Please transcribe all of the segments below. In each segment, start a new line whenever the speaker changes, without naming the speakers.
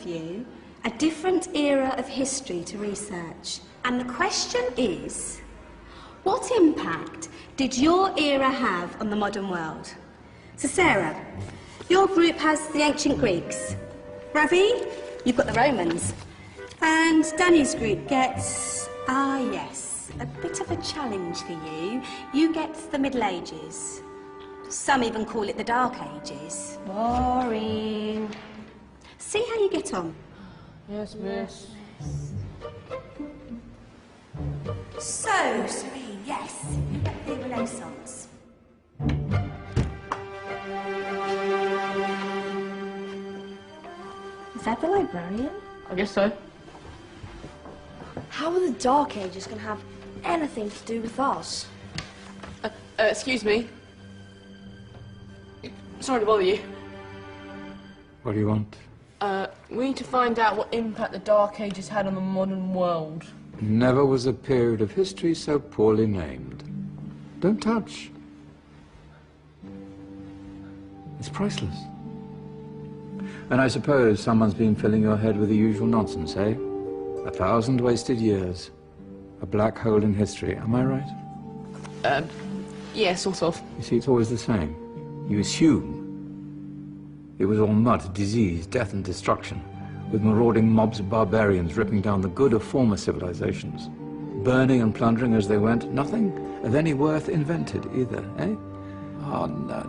of you a different era of history to research. And the question is, what impact did your era have on the modern world? So Sarah, your group has the ancient Greeks. Ravi, you've got the Romans. And Danny's group gets, yes, a bit of a challenge for you. You get the Middle Ages. Some even call it the Dark Ages.
Boring.
See how you get on.
Yes, miss.
So, Serene, yes, you get the Renaissance.
Is that the librarian?
I guess so.
How are the Dark Ages going to have anything to do with us?
Excuse me. Sorry to bother you.
What do you want?
We need to find out what impact the Dark Ages had on the modern world.
Never was a period of history so poorly named. Don't touch. It's priceless. And I suppose someone's been filling your head with the usual nonsense, eh? 1,000 wasted years. A black hole in history, am I right?
Yeah, sort of.
You see, it's always the same. You assume it was all mud, disease, death and destruction, with marauding mobs of barbarians ripping down the good of former civilizations, burning and plundering as they went. Nothing of any worth invented either, eh? Oh, no.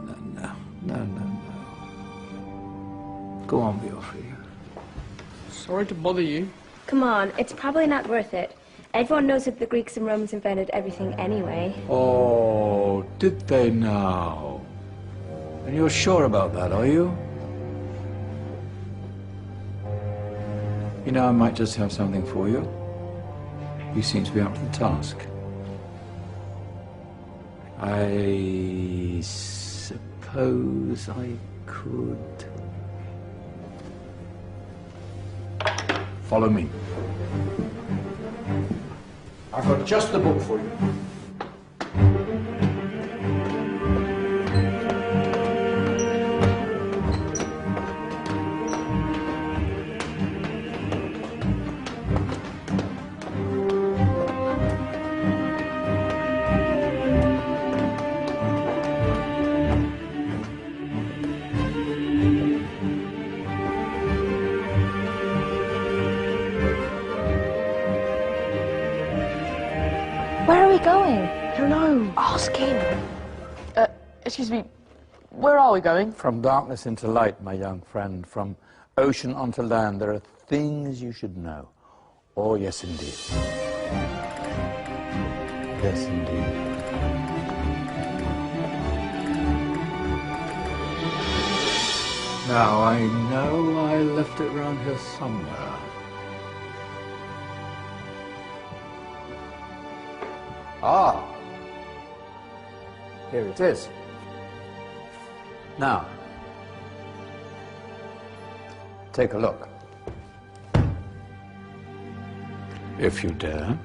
Go on, be off with you.
Sorry to bother you.
Come on, it's probably not worth it. Everyone knows that the Greeks and Romans invented everything anyway.
Oh, did they now? And you're sure about that, are you? You know, I might just have something for you. You seem to be up to the task. I suppose I could... Follow me. I've got just the book for you.
Where are we going? I don't know. Ask him.
Excuse me, where are we going?
From darkness into light, my young friend. From ocean onto land, there are things you should know. Oh, yes, indeed. Yes, indeed. Now, I know I left it around here somewhere. Ah, here it is. Now, take a look. If you dare.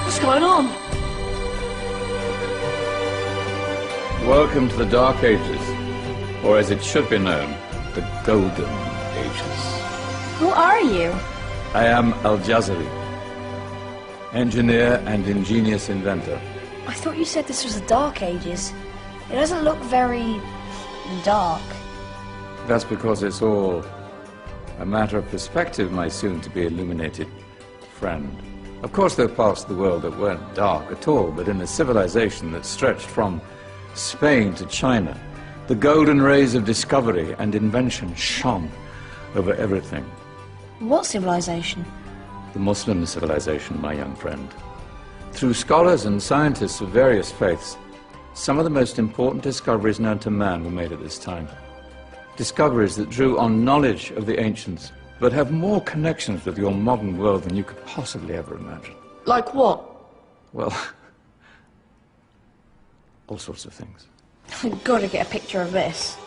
What's going on?
Welcome to the Dark Ages, or as it should be known, the Golden Ages.
Who are you?
I am Al-Jazari, engineer and ingenious inventor.
I thought you said this was the Dark Ages. It doesn't look very... dark.
That's because it's all a matter of perspective, my soon-to-be illuminated friend. Of course, there are parts of the world that weren't dark at all, but in a civilization that stretched from Spain to China, the golden rays of discovery and invention shone over everything.
What civilization?
The Muslim civilization, my young friend. Through scholars and scientists of various faiths, some of the most important discoveries known to man were made at this time. Discoveries that drew on knowledge of the ancients, but have more connections with your modern world than you could possibly ever imagine.
Like what?
Well, all sorts of things.
I've got to get a picture of this.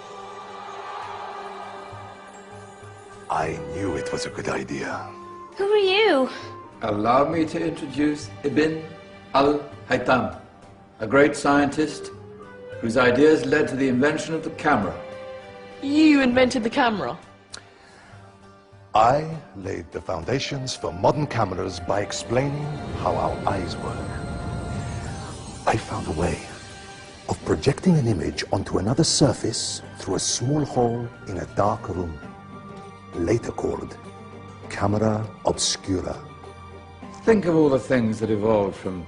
I knew it was a good idea.
Who are you?
Allow me to introduce Ibn al-Haytham, a great scientist whose ideas led to the invention of the camera.
You invented the camera?
I laid the foundations for modern cameras by explaining how our eyes work. I found a way of projecting an image onto another surface through a small hole in a dark room, later called camera obscura.
Think of all the things that evolved from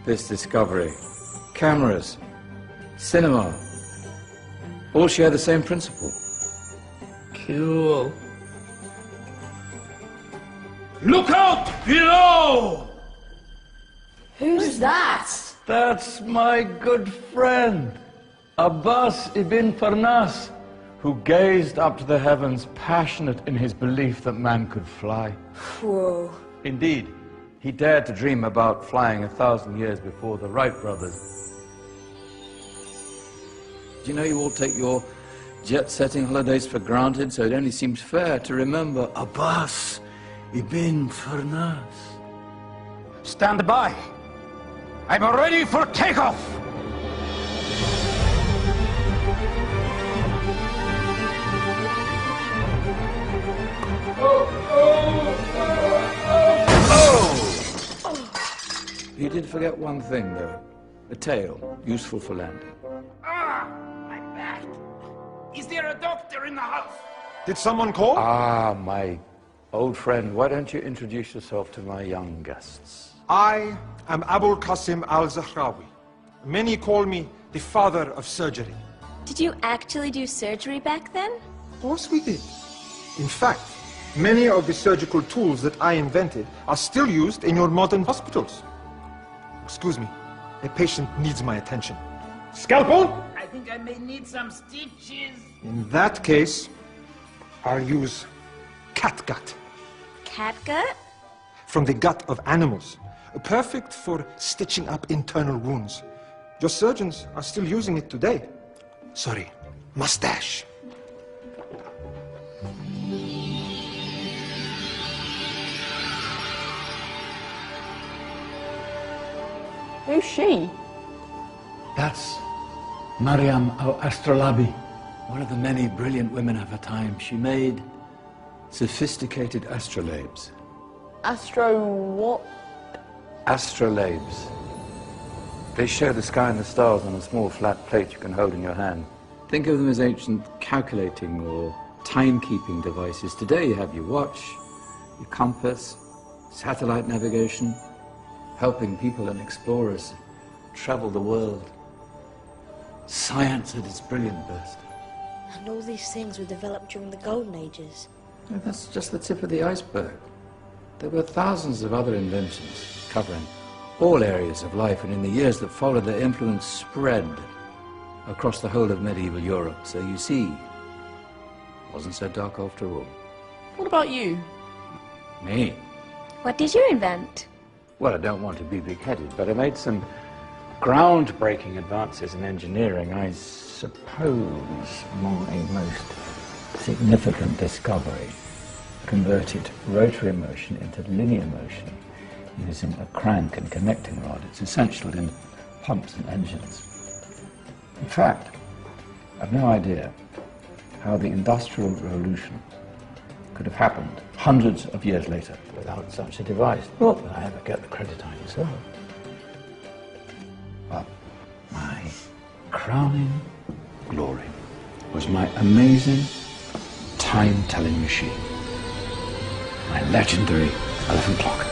this discovery. Cameras, cinema, all share the same principle.
Cool.
Look out below!
Who's that?
That's my good friend, Abbas ibn Farnas,
who gazed up to the heavens, passionate in his belief that man could fly.
Whoa.
Indeed, he dared to dream about flying 1,000 years before the Wright brothers. Do you know you all take your jet-setting holidays for granted, so it only seems fair to remember Abbas ibn Farnas.
stand by. I'm ready for takeoff.
You did forget one thing, though. A tail, useful for landing.
Ah, my back. Is there a doctor in the house?
Did someone call?
Ah, my old friend, why don't you introduce yourself to my young guests?
I am Abul Qasim al-Zahrawi. Many call me the father of surgery.
Did you actually do surgery back then?
Of course we did. In fact, many of the surgical tools that I invented are still used in your modern hospitals. Excuse me, a patient needs my attention. Scalpel?
I think I may need some stitches.
In that case, I'll use catgut.
Catgut?
From the gut of animals. Perfect for stitching up internal wounds. Your surgeons are still using it today. Sorry, mustache.
Who's she?
That's Maryam al-Astrolabi, one of the many brilliant women of her time. She made sophisticated astrolabes.
Astro what?
Astrolabes. They show the sky and the stars on a small flat plate you can hold in your hand. Think of them as ancient calculating or timekeeping devices. Today you have your watch, your compass, satellite navigation, helping people and explorers travel the world. Science at its brilliant best.
And all these things were developed during the Golden Ages.
No, that's just the tip of the iceberg. There were thousands of other inventions covering all areas of life, and in the years that followed, their influence spread across the whole of medieval Europe. So you see, it wasn't so dark after all.
What about you?
Me?
What did you invent?
Well, I don't want to be big-headed, but I made some groundbreaking advances in engineering. I suppose my most significant discovery converted rotary motion into linear motion using a crank and connecting rod. It's essential in pumps and engines. In fact, I've no idea how the Industrial Revolution could have happened hundreds of years later without such a device. Not that I ever get the credit I deserve. But my crowning glory was my amazing time-telling machine, my legendary elephant clock.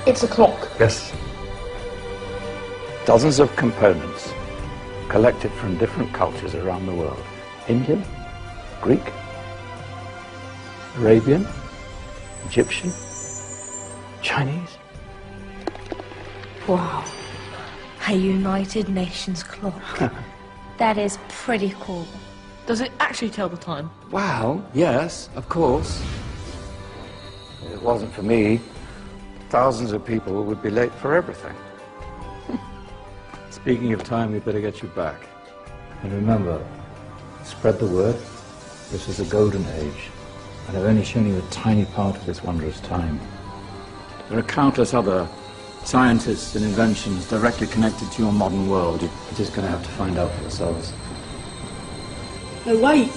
It's a clock.
Yes. Dozens of components collected from different cultures around the world. Indian, Greek, Arabian, Egyptian, Chinese.
Wow. A United Nations clock.
That is pretty cool.
Does it actually tell the time?
Well, yes, of course. If it wasn't for me, thousands of people would be late for everything. Speaking of time, we better get you back.
And remember, spread the word. This is a golden age, and I've only shown you a tiny part of this wondrous time.
There are countless other scientists and inventions directly connected to your modern world.
You're just going to have to find out for yourselves.
No, wait!